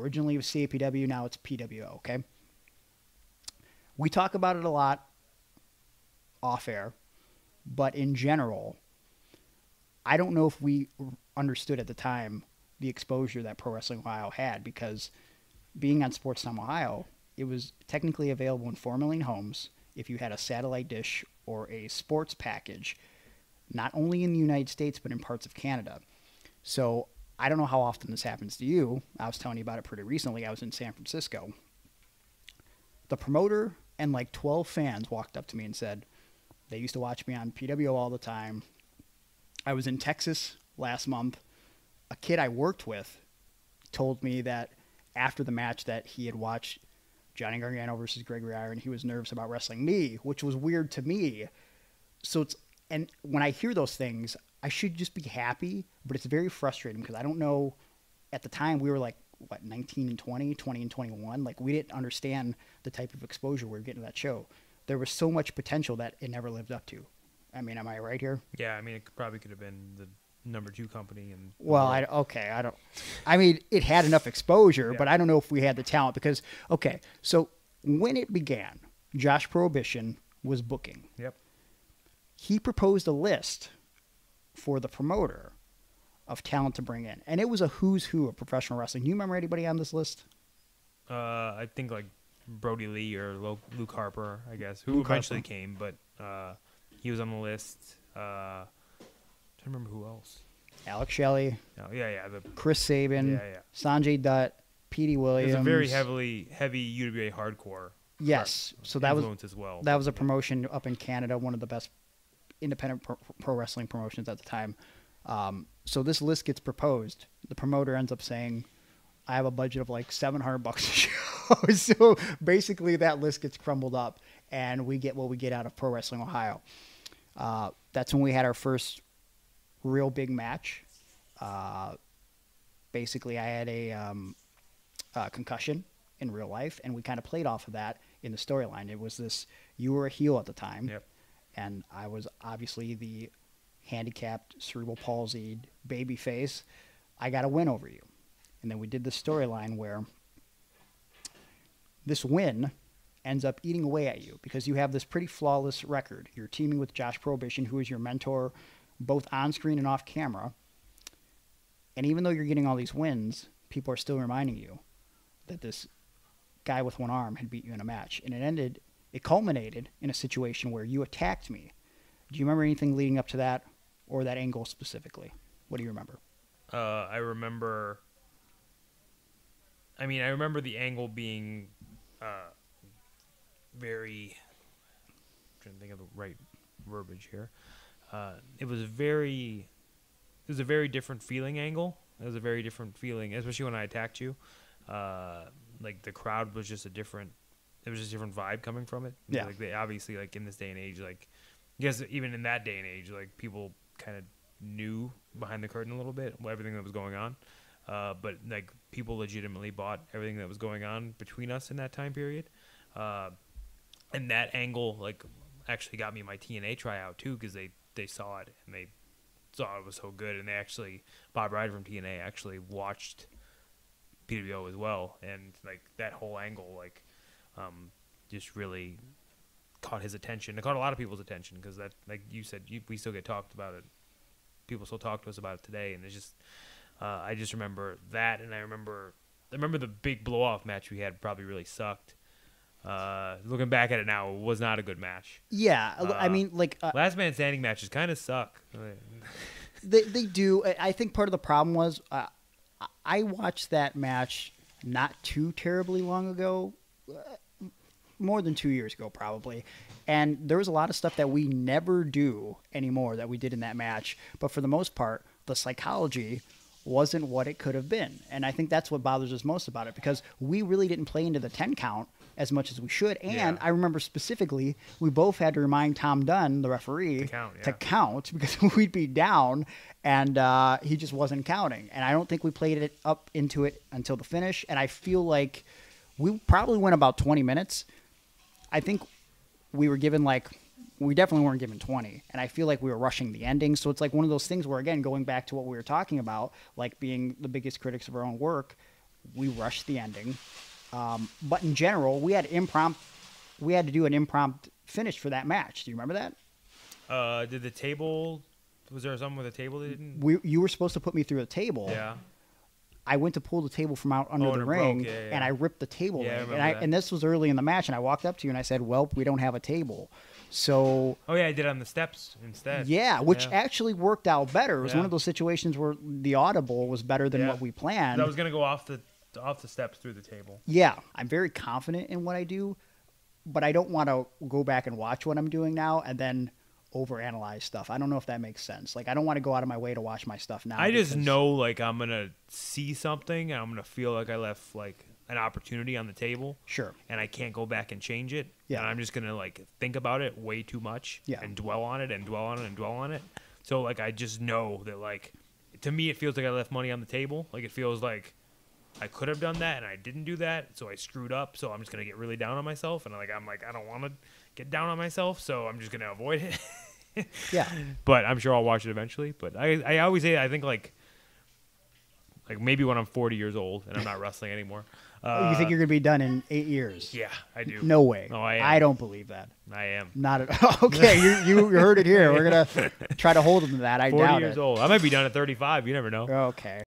Originally it was CAPW, now it's PWO, okay? We talk about it a lot off air, but in general, I don't know if we understood at the time the exposure that Pro Wrestling Ohio had, because being on Sports Time Ohio, it was technically available in 4 million homes if you had a satellite dish or a sports package, not only in the United States, but in parts of Canada. So I don't know how often this happens to you. I was telling you about it pretty recently. I was in San Francisco. The promoter and like 12 fans walked up to me and said, they used to watch me on PWO all the time. I was in Texas last month. A kid I worked with told me that after the match that he had watched Johnny Gargano versus Gregory Iron, he was nervous about wrestling me, which was weird to me. So and when I hear those things, I should just be happy, but it's very frustrating because I don't know. At the time, we were like, 19 and 20, 20 and 21? Like, we didn't understand the type of exposure we were getting to that show. There was so much potential that it never lived up to. I mean, am I right here? Yeah, I mean, it probably could have been the number 2 company. And well, I mean, it had enough exposure, but I don't know if we had the talent because, okay, so when it began, Josh Prohibition was booking. Yep. He proposed a list for the promoter of talent to bring in, and it was a who's who of professional wrestling. Do you remember anybody on this list? I think like Brody Lee or Luke Harper, I guess, who eventually came, but he was on the list. I don't remember who else. Alex Shelley. Oh, yeah. Chris Sabin. Yeah. Sanjay Dutt. Petey Williams. It was a very heavy UWA hardcore. Yes. So that was as well. That was a promotion up in Canada, one of the best independent pro wrestling promotions at the time. So this list gets proposed. The promoter ends up saying, I have a budget of like $700 a show. So basically that list gets crumbled up and we get what we get out of Pro Wrestling Ohio. That's when we had our first real big match. Basically I had a concussion in real life, and we kind of played off of that in the storyline. It was this, you were a heel at the time. Yep. And I was obviously the handicapped, cerebral palsied baby face. I got a win over you. And then we did this storyline where this win ends up eating away at you because you have this pretty flawless record. You're teaming with Josh Prohibition, who is your mentor, both on screen and off camera. And even though you're getting all these wins, people are still reminding you that this guy with one arm had beat you in a match. And it culminated in a situation where you attacked me. Do you remember anything leading up to that or that angle specifically? What do you remember? I remember the angle being very, I'm trying to think of the right verbiage here. It was a very different feeling angle. It was a very different feeling, especially when I attacked you. Like the crowd was just a different vibe coming from it. Yeah. Like they obviously, like in this day and age, like I guess even in that day and age, like people kind of knew behind the curtain a little bit everything that was going on. But like people legitimately bought everything that was going on between us in that time period. And that angle like actually got me my TNA tryout too, because they saw it and they saw it was so good, and they actually, Bob Ryder from TNA actually watched PWO as well, and like that whole angle like just really caught his attention. It caught a lot of people's attention because that, like you said, we still get talked about it. People still talk to us about it today, and it's just I just remember that, and I remember the big blow off match we had probably really sucked. Looking back at it now, it was not a good match. Yeah, I mean, like last man standing matches kind of suck. They do. I think part of the problem was I watched that match not too terribly long ago, more than 2 years ago probably, and there was a lot of stuff that we never do anymore that we did in that match. But for the most part, the psychology wasn't what it could have been, and I think that's what bothers us most about it, because we really didn't play into the 10 count as much as we should. And I remember specifically, we both had to remind Tom Dunn, the referee, to count because we'd be down, and he just wasn't counting. And I don't think we played it up into it until the finish. And I feel like we probably went about 20 minutes. I think we were given we definitely weren't given 20. And I feel like we were rushing the ending. So it's like one of those things where, again, going back to what we were talking about, like being the biggest critics of our own work, We rushed the ending. But in general, we had to do an impromptu finish for that match. Do you remember that? Did the table? Was there something with the table that didn't? You were supposed to put me through a table. Yeah. I went to pull the table from out under the ring, and I ripped the table ring. And this was early in the match, and I walked up to you and I said, "Well, we don't have a table." So. Oh yeah, I did it on the steps instead. Yeah, which actually worked out better. It was one of those situations where the audible was better than what we planned. I was gonna go off the steps through the table. Yeah, I'm very confident in what I do, but I don't want to go back and watch what I'm doing now and then overanalyze stuff. I don't know if that makes sense. Like, I don't want to go out of my way to watch my stuff now. I just know, like, I'm gonna see something and I'm gonna feel like I left like an opportunity on the table. Sure. And I can't go back and change it. Yeah. And I'm just gonna like think about it way too much. Yeah. And dwell on it and dwell on it and dwell on it. So like I just know that, like, to me it feels like I left money on the table. Like, it feels like I could have done that and I didn't do that, so I screwed up. So I'm just gonna get really down on myself, and I'm like I don't want to get down on myself, so I'm just gonna avoid it. Yeah. But I'm sure I'll watch it eventually. But I always say, I think like maybe when I'm 40 years old and I'm not wrestling anymore. You think you're gonna be done in 8 years? Yeah, I do. No way. No, I am. I don't believe that. I am. Not at all. Okay, you heard it here. We're gonna try to hold him to that. I 40 doubt years it. old. I might be done at 35. You never know. Okay.